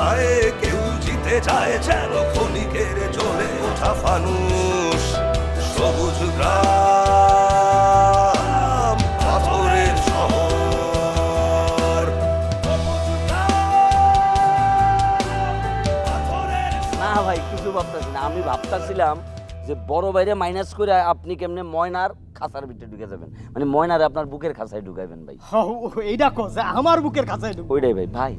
মাথায় কেউ জিতে যায় যেন ক্ষণিকের জ্বলে ওঠা ফানুষ। সবুজ গ্রাম পাথরের শহর, না ভাই কিছু ভাবতেছি না, আমি ভাবতেছিলাম যে বড় বাইরে মাইনাস করে আপনি কেমনে ময়নার খাঁচার ভিতরে ঢুকে যাবেন, মানে ময়নারে আপনার বুকের খাঁচায় ঢুকাইবেন ভাই। এইটা কো আমার বুকের খাঁচায় ঢুকবে ওইটাই ভাই। ভাই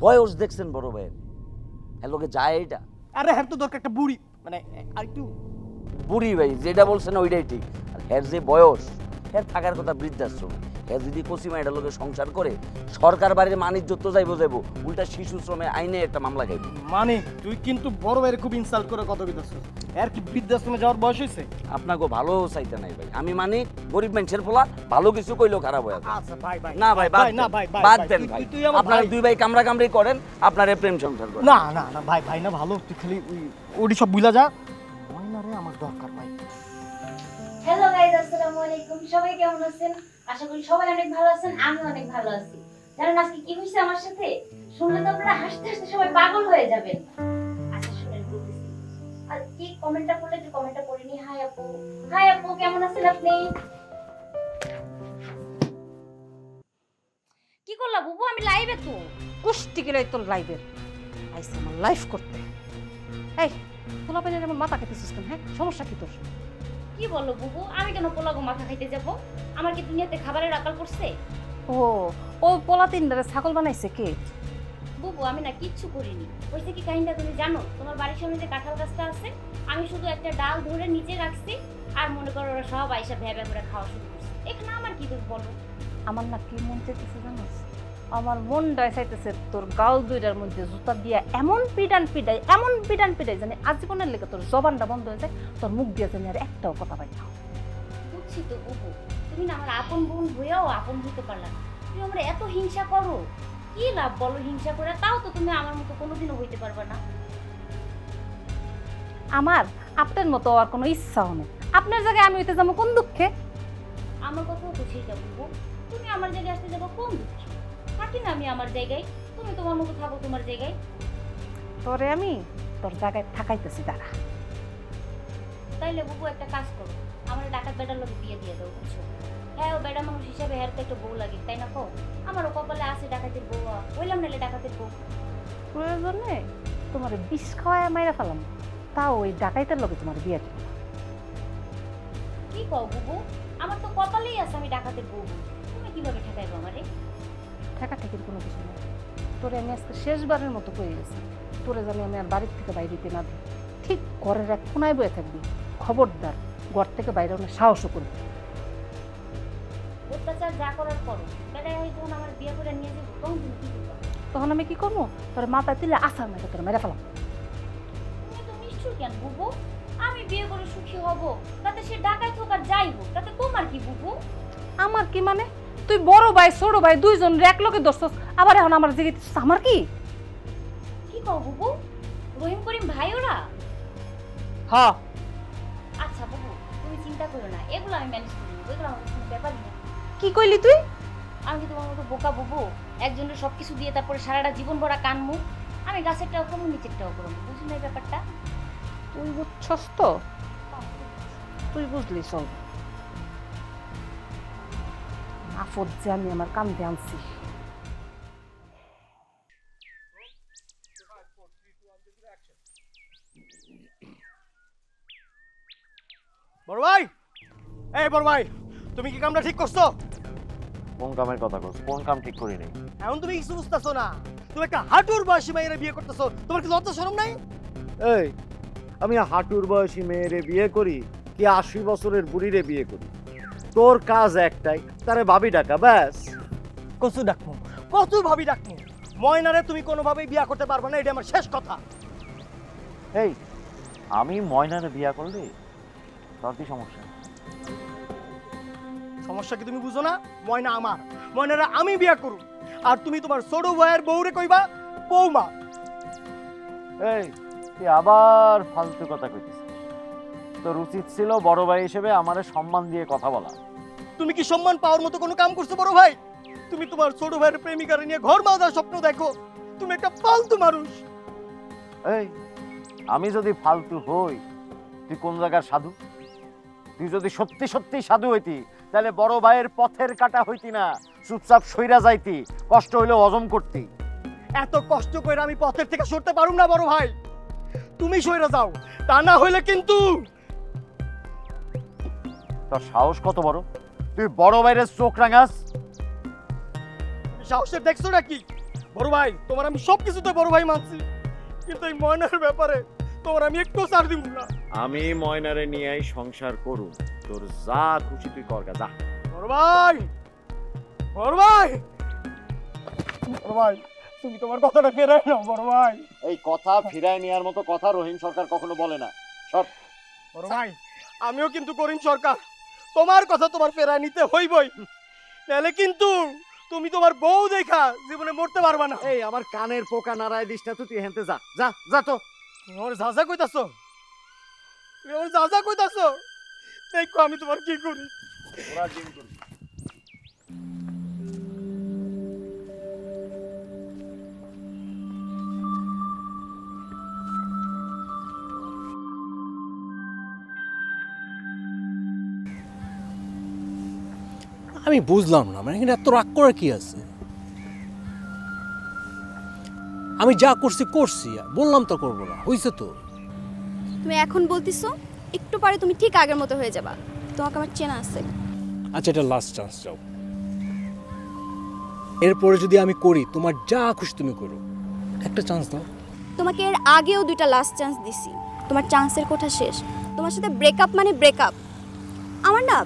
বয়স দেখছেন বড় ভাইয়ের, হ্যাঁ লোকে যায় এটা। আরে হ্যাঁ তো দরকার একটা বুড়ি, মানে আর একটু বুড়ি ভাই যেটা বলছেন ওইটাই ঠিক। আর হ্যার যে বয়স, হ্যার থাকার কথা বৃদ্ধাশ্রমে, হ্যাঁ যদি কচিমা এটা লোকে সংসার করে সরকার বাড়ির মানিজ্য তো যাইবো উল্টা শিশু শ্রমে আইনে একটা মামলা খাইব। মানে তুই কিন্তু বড় ভাইয়ের খুব ইনসাল্ট করে কথা কইতাছিস। আর কি বৃদ্ধাশ্রমে যাওয়ার বয়স হইছে? আপনাকে ভালো চাইতে নাই ভাই, আমি মানে গরিব মানুষের পোলা, ভালো কিছু কইলেও খারাপ হয়ে যায়। আচ্ছা ভাই ভাই না ভাই না ভাই বাদ দেন ভাই, আপনারা দুই ভাই কামড়া কামড়ি করেন, আপনারে প্রেম সংসার করেন। না না না ভাই ভাই না ভালো, তুই খালি ওডি সব বুঝলা যা, ময়নারে আমার দরকার ভাই। হ্যালো গাইস, আসসালামু আলাইকুম। সবাই কেমন আছেন? আশা করি সবাই অনেক ভালো আছেন, আমি অনেক ভালো আছি। জানেন আজকে কি হইছে আমার সাথে? শুনলে তো আপনারা হাসতে হাসতে সবাই পাগল হয়ে যাবেন। আচ্ছা শুনেন বলতেছি। আর কি কমেন্টটা করলে একটু কমেন্টটা পড়ে নি। হাই আপু, হাই আপু, কেমন আছেন আপনি? কি করলা বুবু? আমি লাইভে তো। কুষ্টি গেলে তোর লাইভে আইসা আমার লাইভ করতে। এই পোলা পাইলে আমার মাথা খেতে সিস্টেম, হ্যাঁ সমস্যা কি তোর? কি বলো বুবু? আমি কেন পোলাগো মাথা খাইতে যাব? আমার কি দুনিয়াতে খাবারের আকাল পড়ছে? ও ও পোলা তিনটারে ছাগল বানাইছে কে? বুবু আমি না কিচ্ছু করিনি। হইছে কি কাহিনীটা তুমি জানো? তোমার বাড়ির সামনে যে কাঁঠাল গাছটা আছে, আমি শুধু একটা ডাল ধরে নিচে রাখছি, আর মনে করো ওরা সব আইসা ভ্যাবা করে খাওয়া শুরু করছে। এখানে আমার কি দোষ বলো? আমার না কি মন চাইতেছে জানোস? আমার মনটা চাইতেছে তোর গাল দুইটার মধ্যে জুতা দিয়া এমন পিটান পিটাই, এমন পিটান পিটাই জানি আজীবনের লেগে তোর জবানটা বন্ধ হয়ে যায়, তোর মুখ দিয়ে জানি আর একটাও কথা পাই না। বুঝছি তো বুবু, তুমি না আমার আপন বোন হয়েও আপন হইতে পারলা না। তুমি আমরা এত হিংসা করো, কি লাভ বলো হিংসা করে? তাও তো তুমি আমার মতো কোনোদিনও হইতে পারবা না। আমার আপনার মতো আর কোনো ইচ্ছাও নেই। আপনার জায়গায় আমি হইতে যাবো কোন দুঃখে? আমার কথাও তো সেইটা বুবু, তুমি আমার জায়গায় আসতে যাবো কোন দুঃখে? থাকি না আমি আমার জায়গায়, তুমি তোমার মতো থাকো তোমার জায়গায়। তোরে আমি তোর জায়গায় থাকাইতেছি দাঁড়া। তাইলে বুবু একটা কাজ করো, আমার ডাকাত বেটার লোক বিয়ে দিয়ে দাও, বুঝছো? হ্যাঁ ও বেটা মানুষ হিসাবে হ্যাঁ তো একটা বউ লাগে, তাই না? কও আমারও কপালে আছে ডাকাতের বউ, বললাম নাহলে ডাকাতের বউ। প্রয়োজনে তোমার বিষ খাওয়ায় মাইরা ফেলাম, তাও ওই ডাকাইতের লোকে তোমার বিয়ে দিব। কি কও বুবু? আমার তো কপালেই আছে আমি ডাকাতের বউ, তুমি কিভাবে ঠেকাইবো আমারে? ঠেকা ঠেকির কোনো কিছু নেই। তোরে আমি আজকে শেষবারের মতো কয়ে গেছি, তোরে জানি আমি আর বাড়ির থেকে বাইরে দিতে না দিই, ঠিক ঘরের এক কোনায় বয়ে থাকবি। খবরদার ঘর থেকে বাইরে অনেক সাহসও করবি। অত্যাচার যা করার করো, বেটাই যখন আমার বিয়ে করে নিয়ে যাবো তখন তুমি কি করবো? তখন আমি কি করবো? তোর মাথায় তুলে আসার মেরে তোর মেরে ফেলাম। তুমি তো নিষ্ঠুর কেন বুবু? আমি বিয়ে করে সুখী হব, তাতে সে ডাকাত হোক আর যাই হোক, তাতে তোমার কি বুবু? আমার কি মানে? তুই বড় ভাই ছোট ভাই দুইজন এক লোকে দোষছস, আবার এখন আমার জিগে আমার কি? কি কও বুবু? রহিম করিম ভাই ওরা? হ্যাঁ আচ্ছা বুবু তুমি চিন্তা করো না, এগুলো আমি ম্যানেজ করে নেবো, এগুলো আমার কোনো ব্যাপারই না। কি কইলি তুই? আমি কি তোমার মতো বোকা বুবু? একজনের সবকিছু দিয়ে তারপরে সারাটা জীবন ভরা কানমু? আমি গাছেরটাও করবো নিচেরটাও করবো, বুঝলি না এই ব্যাপারটা? তুই বুঝছস তো, তুই বুঝলি চল। আফত যে আমি আমার কান্দে আনছি। বড় ভাই, এই বড় ভাই, তুমি কি কামটা ঠিক করছো? কোন কামের কথা কস? কোন কাম ঠিক করি নাই? এখন তুমি কিছু বুঝতেছো না? তুমি একটা হাঁটুর বয়সী মেয়েরে বিয়ে করতেছো, তোমার কি লজ্জা শরম নাই? এই আমি হাঁটুর বয়সী মেয়েরে বিয়ে করি কি ৮০ বছরের বুড়িরে বিয়ে করি? তোর কাজ একটাই, তারে ভাবি ডাকা, ব্যাস। কচু ডাকমু, কত ভাবি ডাকমু, ময়নারে তুমি কোনোভাবেই বিয়ে করতে পারবে না, এটা আমার শেষ কথা। এই আমি ময়নারে বিয়া করলে তোর কি সমস্যা? সমস্যা কি তুমি বুঝো না? ময়না আমার, ময়নারে আমি বিয়ে করু, আর তুমি তোমার ছোট ভাইয়ের বউরে কইবা বৌমা। এই তুই আবার ফালতু কথা কইতেছিস। তোর উচিত ছিল বড় ভাই হিসেবে আমারে সম্মান দিয়ে কথা বলা। তুমি কি সম্মান পাওয়ার মতো কোনো কাম করছো বড় ভাই? তুমি তোমার ছোট ভাইয়ের প্রেমিকারে নিয়ে ঘর বাঁধার স্বপ্ন দেখো, তুমি একটা ফালতু মানুষ। এই আমি যদি ফালতু হই, তুই কোন জায়গার সাধু? তুই যদি সত্যি সত্যি সাধু হইতি তাহলে বড় ভাইয়ের পথের কাটা হইতি না, চুপচাপ সইরা যাইতি, কষ্ট হইলে হজম করতি। এত কষ্ট করে আমি পথের থেকে সরতে পারুম না বড় ভাই, তুমি সইরা যাও, তা না হইলে কিন্তু। তোর সাহস কত বড়, তুই বড় ভাইয়ের চোখ রাঙাস? সাহসের দেখছো নাকি বড় ভাই? তোমার আমি সব কিছুতে বড় ভাই মানছি, কিন্তু এই ময়নার ব্যাপারে তোমার আমি একটু ছাড় দিব না। আমি ময়নারে নিয়েই সংসার করু, তোর যা খুশি তুই করগা, যা। বড় ভাই, বড় ভাই, বড় ভাই, তুমি তোমার কথাটা ফেরাই নাও বড় ভাই। এই কথা ফিরায় নেওয়ার মতো কথা রহিম সরকার কখনো বলে না। সব বড় ভাই, আমিও কিন্তু করিম সরকার, তোমার কথা তোমার ফেরায় নিতে হইবই, নাহলে কিন্তু তুমি তোমার বউ দেখা জীবনে মরতে পারবা না। এই আমার কানের পোকা নাড়ায় দিস না, তুই হেনতে যা, যা যা তো। তোমার যা কইতাছো, তুমি আমার যা কইতাছো, দেখো আমি তোমার কি করি। ওরা ডিম করবি। আমি বুঝলাম না, মানে এখানে এত রাগ করার কি আছে? আমি যা করছি করছি, বললাম তো করবো না, হয়েছে তো। তুমি এখন বলতিছো, একটু পরে তুমি ঠিক আগের মতো হয়ে যাবা, তোমাকে আমার চেনা আছে। আচ্ছা, এটা লাস্ট চান্স যাও, এরপরে যদি আমি করি তোমার যা খুশি তুমি করো, একটা চান্স দাও। তোমাকে এর আগেও 2টা লাস্ট চান্স দিছি, তোমার চান্সের কোঠা শেষ। তোমার সাথে ব্রেকআপ মানে ব্রেকআপ। আমার না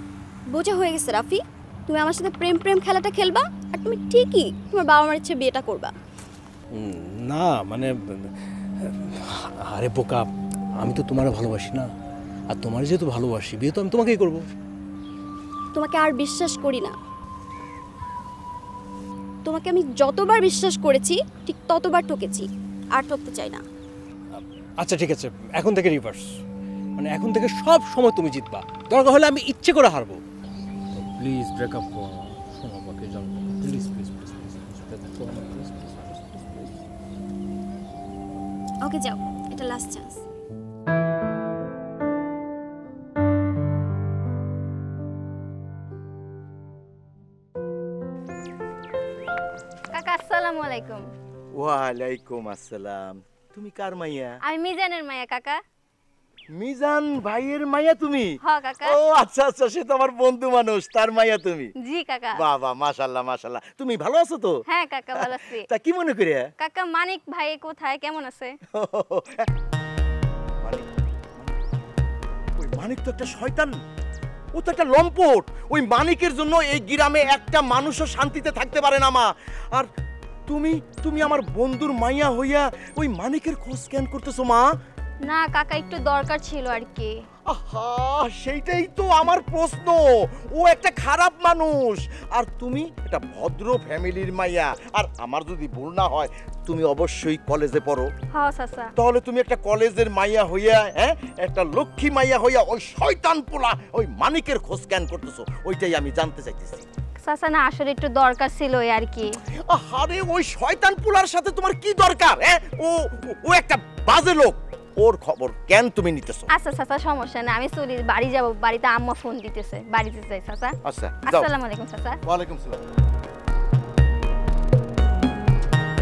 বোঝা হয়ে গেছে রাফি, তুমি আমার সাথে প্রেম প্রেম খেলাটা খেলবা, আর তুমি ঠিকই তোমার বাবা মার ইচ্ছে বিয়েটা করবা। না মানে, আরে বোকা, আমি তো তোমার ভালোবাসি না, আর তোমার যেহেতু ভালোবাসি, বিয়ে তো আমি তোমাকেই করবো। তোমাকে আর বিশ্বাস করি না। তোমাকে আমি যতবার বিশ্বাস করেছি ঠিক ততবার ঠকেছি, আর ঠকতে চাই না। আচ্ছা ঠিক আছে, এখন থেকে রিভার্স, মানে এখন থেকে সব সময় তুমি জিতবা, দরকার হলে আমি ইচ্ছে করে হারবো। প্লিজ ব্রেকআপ করো, শোনো আমাকে, জানো, প্লিজ প্লিজ প্লিজ প্লিজ। ওকে যাও, এটা লাস্ট চান্স। কাকা আসসালামু আলাইকুম। ওয়ালাইকুম আসসালাম। তুমি কার মাইয়া? আমি মিজানের মায়া কাকা। মিজান ভাইয়ের মাইয়া তুমি? হ কাকা। ও আচ্ছা আচ্ছা, সে তো আমার বন্ধু মানুষ, তার মাইয়া তুমি? জি কাকা। বাবা মাশাআল্লাহ মাশাআল্লাহ। তুমি ভালো আছো তো? হ্যাঁ কাকা ভালো আছি। তা কি মনে করে? কাকা মানিক ভাই কোথায়, কেমন আছে? মানিক, ওই মানিক তো একটা শয়তান, ও তো একটা লম্পট। ওই মানিকের জন্য এই গ্রামে একটা মানুষও শান্তিতে থাকতে পারে না মা। আর তুমি তুমি আমার বন্ধুর মাইয়া হইয়া ওই মানিকের খোঁজ কেন করতেছো মা? না কাকা, একটু দরকার ছিল আর কি। আহা, সেইটাই তো আমার প্রশ্ন। ও একটা খারাপ মানুষ, আর তুমি একটা ভদ্র ফ্যামিলির মাইয়া। আর আমার যদি ভুল না হয়, তুমি অবশ্যই কলেজে পড়ো। হ্যাঁ চাচা। তাহলে তুমি একটা কলেজের মাইয়া হইয়া, একটা লক্ষ্মী মাইয়া হইয়া ওই শয়তান পোলা ওই মানিকের খোঁজ কেন করতেছো, ওইটাই আমি জানতে চাইতেছি। চাচা না, আসলে একটু দরকার ছিল আর কি। আরে ওই শয়তান পোলার সাথে তোমার কি দরকার? ও ও একটা বাজে লোক, ওর খবর কেন তুমি নিতেছো? আচ্ছা চাচা, সমস্যা না, আমি চলি, বাড়ি যাব, বাড়িতে আম্মা ফোন দিতেছে, বাড়িতে যাই চাচা। আচ্ছা, আসসালামু আলাইকুম চাচা। ওয়ালাইকুম সালাম।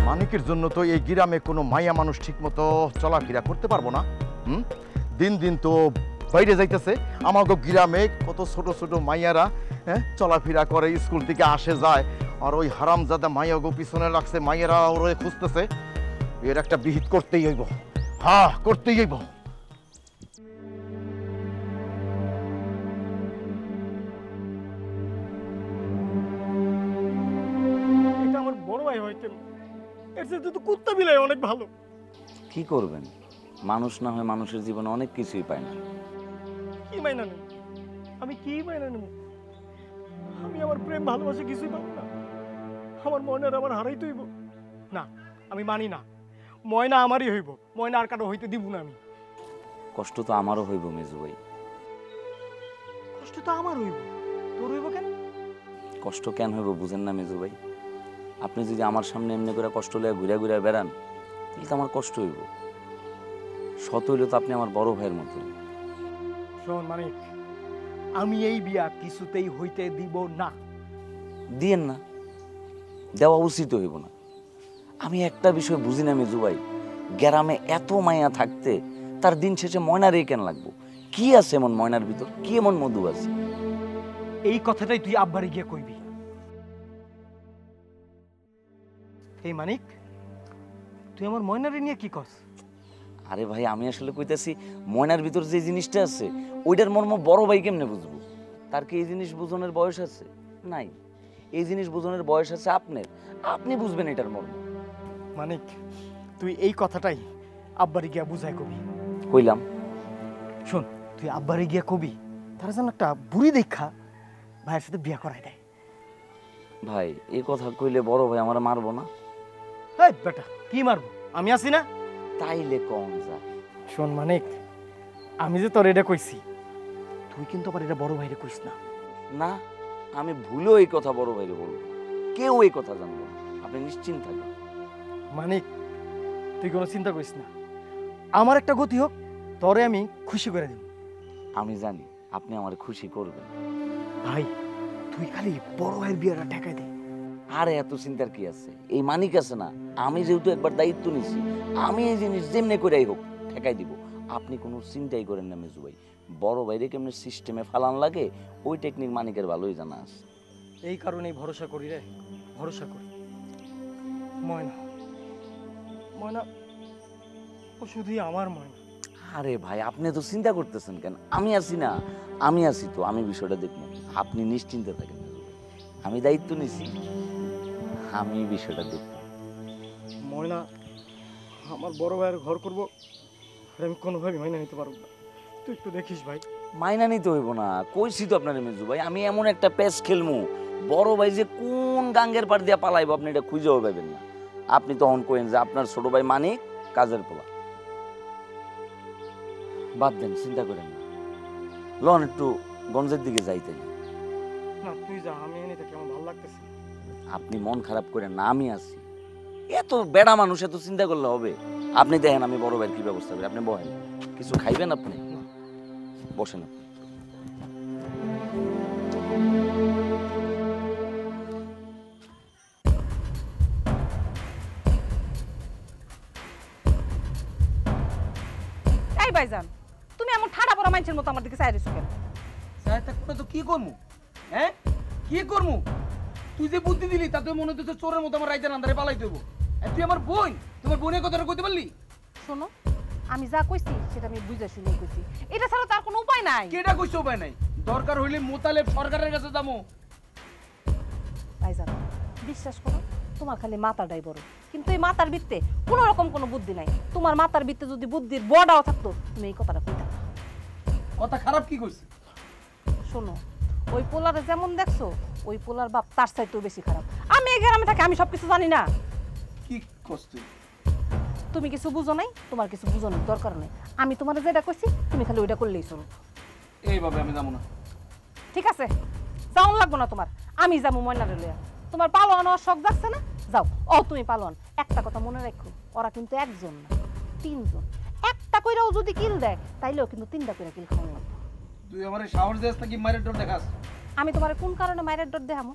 মানিকের জন্য তো এই গ্রামে কোনো মাইয়া মানুষ ঠিকমতো চলাফেরা করতে পারবো না। দিন দিন তো বাইরে যাইতেছে। আমাকে গ্রামে কত ছোট ছোট মাইয়ারা চলাফেরা করে, স্কুল থেকে আসে যায়, আর ওই হারামজাদা মাইয়াগো পিছনে লাগছে, মাইয়ারা ওরে খুঁজতেছে। এর একটা বিহিত করতেই হইব, হ্যাঁ করতেই হইব। এটা আমার বড় ভাই হইতে, এর সাথে তো কুত্তা বিলাই অনেক ভালো। কি করবেন, মানুষ না হয় মানুষের জীবনে অনেক কিছুই পায় না। কি মাইনা নেব আমি, কি মাইনা নেব? আমি আমার প্রেম ভালোবাসা কিছুই পাবো না? আমার ময়নার আমার হারাইতে হইব? না, আমি মানি না। ময়না আমারই হইব, ময়না আর কারো হইতে দিব না আমি। কষ্ট তো আমারও হইব মেজু ভাই। কষ্ট তো আমার হইব, তোর হইব কেন? কষ্ট কেন হইব বুঝেন না মেজু ভাই? আপনি যদি আমার সামনে এমনি করে কষ্ট লয়ে ঘুরে ঘুরে বেড়ান তাহলে তো আমার কষ্ট হইব। শত হইলে তো আপনি আমার বড় ভাইয়ের মতো। শোন মানিক, আমি এই বিয়া কিছুতেই হইতে দিব না। দিয়েন না, দেওয়া উচিত হইব না। আমি একটা বিষয় বুঝি না মেজু ভাই, গ্রামে এত মায়া থাকতে তার দিন শেষে ময়নারই কেন লাগবো? কি আছে এমন ময়নার ভিতর? কি এমন মধু আছে? এই কথাটাই তুই আব্বারে গিয়ে কইবি। এই মানিক, তুই আমার ময়নারে নিয়ে কি কস? আরে ভাই, আমি আসলে কইতাছি ময়নার ভিতর যে জিনিসটা আছে ওইটার মর্ম বড় ভাই কেমনে বুঝবো? তার কি এই জিনিস বুঝনের বয়স আছে? নাই। এই জিনিস বুঝনের বয়স আছে আপনার, আপনি বুঝবেন এটার মর্ম। মানিক, তুই এই কথাটাই আব্বারে গিয়া বুঝাই কবি। কইলাম। শোন, তুই আব্বারে গিয়া কবি তারা যেন একটা বুড়ি দেখা ভাইয়ের সাথে বিয়া করাই দেয়। ভাই, এই কথা কইলে বড় ভাই আমার মারবো না? এই বেটা, কি মারবো? আমি আছি না? তাইলে কম যা। শোন মানিক, আমি যে তোর এটা কইছি, তুই কিন্তু আবার এটা বড় ভাইরে কইস না। না, আমি ভুলেও এই কথা বড় ভাইরে বলবো, কেউ এই কথা জানবো না। আপনি নিশ্চিন্ত থাকেন। মানিক, তুই কোনো চিন্তা করিস না, আমার একটা গতি হোক, তোরে আমি খুশি করে দিব। আমি জানি আপনি আমার খুশি করবেন। ভাই, তুই খালি বড় ভাইয়ের বিয়েটা ঠেকাই দে। আরে এত চিন্তার কি আছে? এই মানিক আছে না, আমি যেহেতু একবার দায়িত্ব নিছি, আমি এই জিনিস যেমনি করেই হোক ঠেকাই দিব। আপনি কোনো চিন্তাই করেন না মেজু ভাই। বড় ভাইরে কেমনি সিস্টেমে ফালান লাগে ওই টেকনিক মানিকের ভালোই জানা আছে। এই কারণেই ভরসা করি রে, ভরসা করি। ময়না, ময়না ও শুধুই আমার ময়না। আরে ভাই, আপনি তো চিন্তা করতেছেন কেন? আমি আছি না, আমি আছি তো, আমি বিষয়টা দেখবো। আপনি নিশ্চিন্তে থাকেন মেজু ভাই, আমি দায়িত্ব নিছি, আমি বিষয়টা দেখবো। ময়না আমার বড় ভাইয়ের ঘর করবো, আমি কোনোভাবে মাইনা নিতে পারবো না। তুই একটু দেখিস ভাই। মাইনা নিতে হইব না, কইছি তো আপনার মেজু ভাই, আমি এমন একটা প্যাচ খেলমু বড় ভাই যে কোন গাঙ্গের পাড় দিয়া পালাইব আপনি এটা খুঁজেও পাবেন না। আপনি তখন কইেন যে আপনার ছোট ভাই মানিক কাজের পোলা। বাদ দেন, চিন্তা করেন না। লন একটু গঞ্জের দিকে যাইতে। না তুই যা, আমি এনে থাকি, আমার ভালো লাগতেছে। আপনি মন খারাপ করেন না, আমি আছি। এত বেড়া মানুষ, এত চিন্তা করলে হবে? আপনি দেখেন আমি বড় ভাইয়ের কি ব্যবস্থা করি। আপনি বহেন, কিছু খাইবেন? আপনি বসেন। এই ভাইজান, তুমি এমন ঠাড়া পড়া মানুষের মতো আমার দিকে চাই দিছো কেন? চাই থাকতে তো কি করমু? হ্যাঁ, কি করমু? তুই যে বুদ্ধি দিলি তাতে মনে হচ্ছে চোরের মতো আমার রাইতের আন্ধারে পালাই দেবো। তুই আমার বোন, তোমার বোনের কথাটা কইতে পারলি? শোনো, আমি যা কইছি সেটা আমি বুঝে শুনে কইছি। এটা ছাড়া তার কোনো উপায় নাই। কেডা কইছে উপায় নাই? দরকার হইলে মোতালেব সরকারের কাছে যাবো। ভাইজান, বিশ্বাস করো, তোমার খালি মাথাটাই বড়, কিন্তু এই মাথার ভিত্তে কোনো রকম কোনো বুদ্ধি নাই। তোমার মাথার ভিত্তে যদি বুদ্ধির বড়াও থাকতো তুমি এই কথাটা কইতা না। কথা খারাপ কি কইছে? শোনো, ওই পোলারে যেমন দেখছো ওই পোলার বাপ তার চাইতেও বেশি খারাপ। আমি এই গ্রামে থাকি, আমি সবকিছু জানি না। কি কষ্ট? তুমি কিছু বুঝো নাই, তোমার কিছু বুঝানোর দরকার নেই। আমি তোমার যেটা কইছি তুমি খালি ওইটা করলেই চলো। এইভাবে আমি যাবো না। ঠিক আছে, যাওন লাগবো না তোমার, আমি যাবো ময়নারে লইয়া। তোমার পালোয়ান হওয়ার শখ যাচ্ছে না, যাও। ও তুমি পালোয়ান, একটা কথা মনে রাখো, ওরা কিন্তু একজন না, তিনজন। একটা কইরাও যদি কিল দেয় তাইলেও কিন্তু তিনটা করে কিল খাওয়া লাগবে। তুই আমারে সাহস দেস নাকি মায়ের ডর দেখাস? আমি তোমার কোন কারণে মায়ের ডর দেখামো?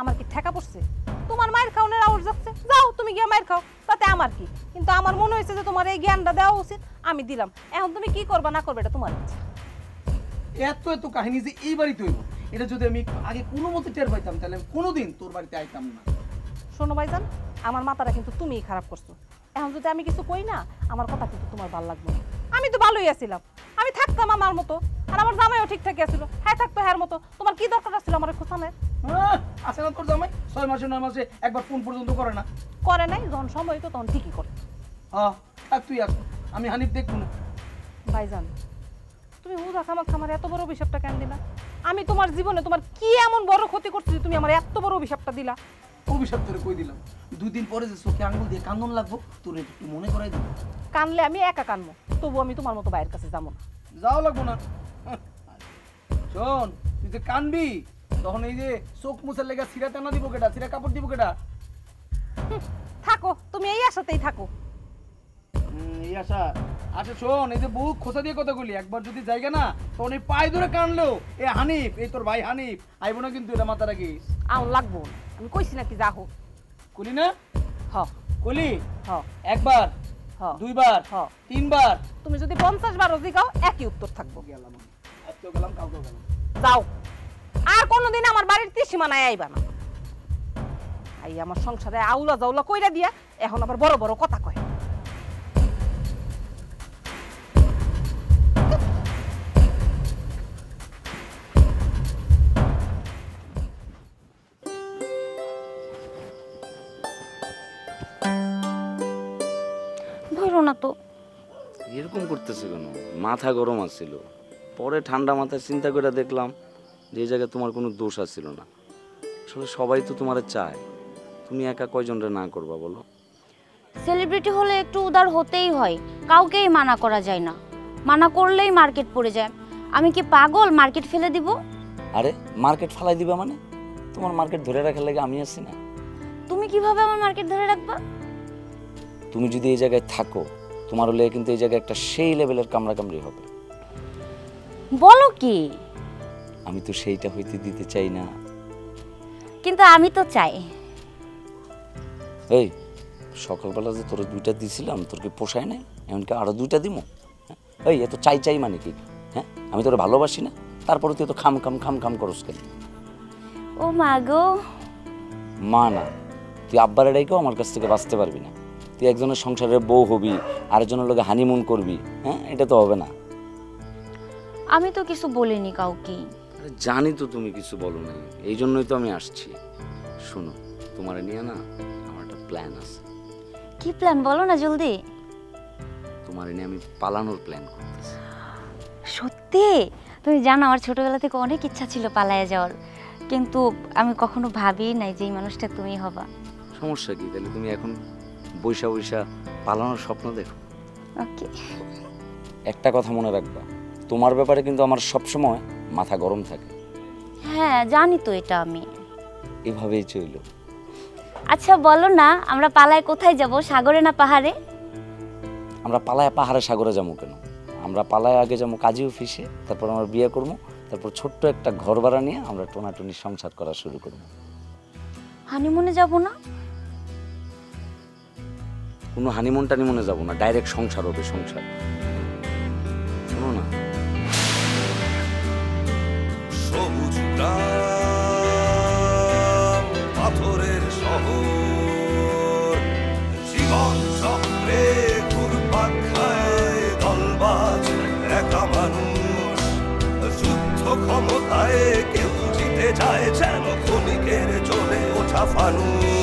আমার কি ঠেকা পড়ছে? তোমার মায়ের খাওয়ানোর আওয়াজ যাচ্ছে, যাও তুমি গিয়ে মায়ের খাও, তাতে আমার কি? কিন্তু আমার মনে হয়েছে যে তোমার এই জ্ঞানটা দেওয়া উচিত, আমি দিলাম। এখন তুমি কি করবা না করবে এটা তোমার ইচ্ছা। এত এত কাহিনী যে এই বাড়িতে হইব, এটা যদি আমি আগে কোনো মতে টের পাইতাম তাহলে আমি কোনোদিন তোর বাড়িতে আইতাম না। শোনো ভাইজান, আমার মাথাটা কিন্তু তুমিই খারাপ করছো। এখন যদি আমি কিছু কই না, আমার কথা কিন্তু তোমার ভালো লাগবে না। আমি তো ভালোই আছিলাম, আমি থাকতাম আমার মতো, আর আমার জামাইও ঠিকঠাকই আছিল, হ্যাঁ থাকতো হ্যার মতো। তোমার কি দরকার ছিল আমার খোঁচানের? আসে না তোর জামাই? 6 মাসে 9 মাসে একবার ফোন পর্যন্ত করে না। করে নাই, যখন সময় তো তখন ঠিকই করে। থাক তুই আস, আমি হানিফ দেখবো না। ভাইজান, তুমি হুদা খামাক খামার এত বড় অভিশাপটা কেন দিলা? আমি তোমার জীবনে তোমার কি এমন বড় ক্ষতি করছি যে তুমি আমার এত বড় অভিশাপটা দিলা? অভিশাপ তোরে কই দিলাম? 2 দিন পরে যে চোখে আঙ্গুল দিয়ে কান্দন লাগবো তোর একটু মনে করাই দেবো। কানলে আমি একা কানবো, তবু আমি তোমার মতো বাইরের কাছে যাবো না। যাও লাগবো না। শোন, তুই যে কানবি তখন এই যে চোখ মুছার লেগে সিরা টানা দিব কেটা, সিরা কাপড় দিব কেটা? থাকো, তুমি এই আশাতেই থাকো। এই আশা আচ্ছা শোন, এই যে বহু খোঁচা দিয়ে কথা বলি, একবার যদি জায়গা না তখন এই পায়ে ধরে কানলো এ হানিফ, এই তোর ভাই হানিফ আইব না কিন্তু, এটা মাথা রাখিস। আও লাগবো না, আমি কইছি নাকি যা হোক। কলি না? হ কলি? হ একবার, দুইবার, তিনবার। তুমি যদি 50 বার জিগাও একই উত্তর থাকবো। গেলাম, আজকেও গেলাম, কালকেও গেলাম। যাও, আর কোনোদিন আমার বাড়ির ত্রিসীমানায় আইবা না। আই আমার সংসারে আউলা জাউলা কইরা দিয়া এখন আবার বড় বড় কথা কয়। ভইরো না তো। এরকম করতেছে কেন? মাথা গরম আছিল, পরে ঠান্ডা মাথায় চিন্তা করে দেখলাম যে এই জায়গায় তোমার কোনো দোষ আছিল না। আসলে সবাই তো তোমারে চায়, তুমি একা কয়জনরে না করবা বলো? সেলিব্রিটি হলে একটু উদার হতেই হয়, কাউকেই মানা করা যায় না। মানা করলেই মার্কেট পড়ে যায়। আমি কি পাগল মার্কেট ফেলে দিব? আরে মার্কেট ফালাই দিবা মানে? তোমার মার্কেট ধরে রাখার লাগে আমি আছি না। তুমি কিভাবে আমার মার্কেট ধরে রাখবা? তুমি যদি এই জায়গায় থাকো, তোমার হলে কিন্তু এই জায়গায় একটা সেই লেভেলের কামড়াকামড়ি হবে। বলো কি? আমি তো সেইটা হইতে দিতে চাই না। কিন্তু আমি তো চাই। এই সকালবেলা যে তোর 2টা দিছিলাম, তোর কি পোষায় নাই? এমনকি আরো 2টা দিমো? এই এত চাই চাই মানে কি? হ্যাঁ, আমি তোরে ভালোবাসি না, তারপরে তুই তো খাম খাম খাম খাম করস কেন? ও মা গো। মা না, তুই আব্বারে ডাইকেও আমার কাছ থেকে বাঁচতে পারবি না। তুই একজনের সংসারের বউ হবি, আরেকজনের লোকে হানিমুন করবি, হ্যাঁ? এটা তো হবে না। আমি তো কিছু বলিনি কাউকে। জানি তো তুমি কিছু বলো নাই, এই জন্যই তো আমি আসছি। শোনো, তোমারে নিয়ে না আমার একটা প্ল্যান আছে। কি প্ল্যান বলো না জলদি। তোমারে নিয়ে আমি পালানোর প্ল্যান করতেছি। সত্যি? তুমি জানো আমার ছোটবেলা থেকে অনেক ইচ্ছা ছিল পালায়ে যাওয়ার, কিন্তু আমি কখনো ভাবিই নাই যে এই মানুষটা তুমি হবা। সমস্যা কি? তাহলে তুমি এখন বৈশা বৈশা পালানোর স্বপ্ন দেখো। ওকে। একটা কথা মনে রাখবা, তোমার ব্যাপারে কিন্তু আমার সবসময় মাথা গরম থাকে। হ্যাঁ জানি তো এটা আমি। এভাবেই চইল। আচ্ছা বলো না, আমরা পালায় কোথায় যাব, সাগরে না পাহাড়ে? আমরা পালায় পাহাড়ে সাগরে যাবো কেন? আমরা পালায় আগে যাবো কাজী অফিসে, তারপর আমরা বিয়ে করবো, তারপর ছোট্ট একটা ঘর ভাড়া নিয়ে আমরা টোনাটুনি সংসার করা শুরু করবো। হানিমুনে যাব না? কোনো হানিমুন টানিমুনে যাবো না, ডাইরেক্ট সংসার হবে, সংসার। শোনো না, সবুজ গ্রাম, পাথরের শহর, জীবন চক্রে ঘুরপাক খায় দলবাজ একা মানুষ। যুদ্ধ ক্ষমতায় কেউ জিতে যায় যেন ক্ষণিকের জ্বলে ওঠা ফানুস।